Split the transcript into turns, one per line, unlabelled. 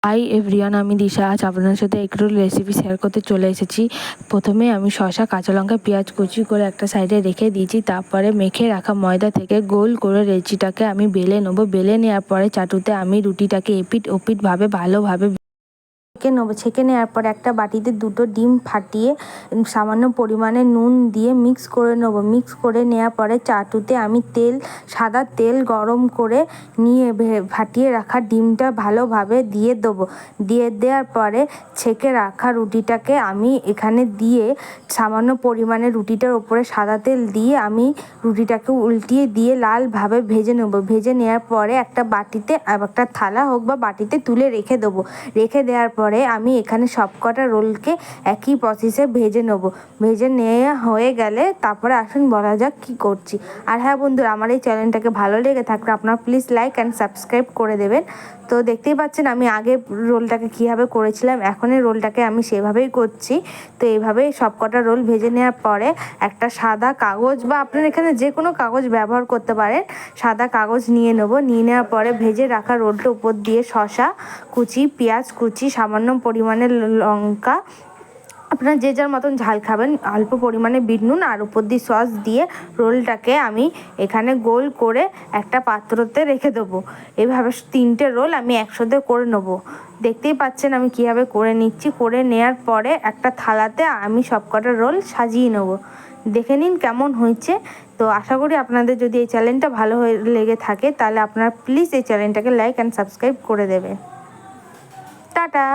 Hi everyone, আমি দিশা। আজ আপনার সাথে একটু রেসিপি শেয়ার করতে চলে এসেছি। প্রথমে আমি শসা, কাঁচা লঙ্কা, পেঁয়াজ কুচি করে একটা সাইডে রেখে দিয়েছি। তারপরে মেখে রাখা ময়দা থেকে গোল করে লেচিটাকে আমি বেলে নেবো। বেলে নেওয়ার পরে চাটুতে আমি রুটিটাকে এপিট ওপিটভাবে ভালোভাবে ছেঁকে নেওয়ার পর একটা বাটিতে 2টো ডিম ফাটিয়ে সামান্য পরিমাণে নুন দিয়ে মিক্স করে নেবো। মিক্স করে নেওয়ার পরে চাটুতে আমি সাদা তেল গরম করে নিয়ে ফাটিয়ে রাখা ডিমটা ভালোভাবে দিয়ে দেবো। দিয়ে দেওয়ার পরে ছেঁকে রাখা রুটিটাকে আমি এখানে দিয়ে সামান্য পরিমাণে রুটিটার ওপরে সাদা তেল দিয়ে আমি রুটিটাকে উল্টিয়ে দিয়ে লালভাবে ভেজে নেবো। ভেজে নেওয়ার পরে একটা বাটিতে, একটা থালা হোক বা বাটিতে তুলে রেখে দেবো। রেখে দেওয়ার পরে আমি এখানে সবকটা রোলকে একই প্রসেসে ভেজে নেব। ভেজে নেওয়া হয়ে গেলে তারপরে আসুন বলা যাক কী করছি। আর হ্যাঁ বন্ধুরা, আমার এই চ্যানেলটাকে ভালো লেগে থাকলে আপনারা প্লিজ লাইক অ্যান্ড সাবস্ক্রাইব করে দেবেন। তো দেখতেই পাচ্ছেন আমি আগে রোলটাকে কীভাবে করেছিলাম, এখন এই রোলটাকে আমি সেভাবেই করছি। তো এইভাবেই সবকটা রোল ভেজে নেওয়ার পরে একটা সাদা কাগজ বা আপনার এখানে যে কোনো কাগজ ব্যবহার করতে পারেন, সাদা কাগজ নিয়ে নেব। নিয়ে নেওয়ার পরে ভেজে রাখা রোলটা উপর দিয়ে শসা কুচি, পেঁয়াজ কুচি, সামান্য পরিমাণে লঙ্কা, আপনারা যে যার মতন ঝাল খাবেন, অল্প পরিমাণে বিট নুন আর উপর দিয়ে সস দিয়ে রোলটাকে আমি এখানে গোল করে একটা পাত্রতে রেখে দেবো। এভাবে 3টে রোল আমি একসাথে করে নেবো। দেখতেই পাচ্ছেন আমি কীভাবে করে নিচ্ছি। করে নেওয়ার পরে একটা থালাতে আমি সবকটা রোল সাজিয়ে নেবো। দেখে নিন কেমন হয়েছে। তো আশা করি আপনাদের যদি এই চ্যানেলটা ভালো লেগে থাকে তাহলে আপনারা প্লিজ এই চ্যানেলটাকে লাইক অ্যান্ড সাবস্ক্রাইব করে দেবেন। টাটা।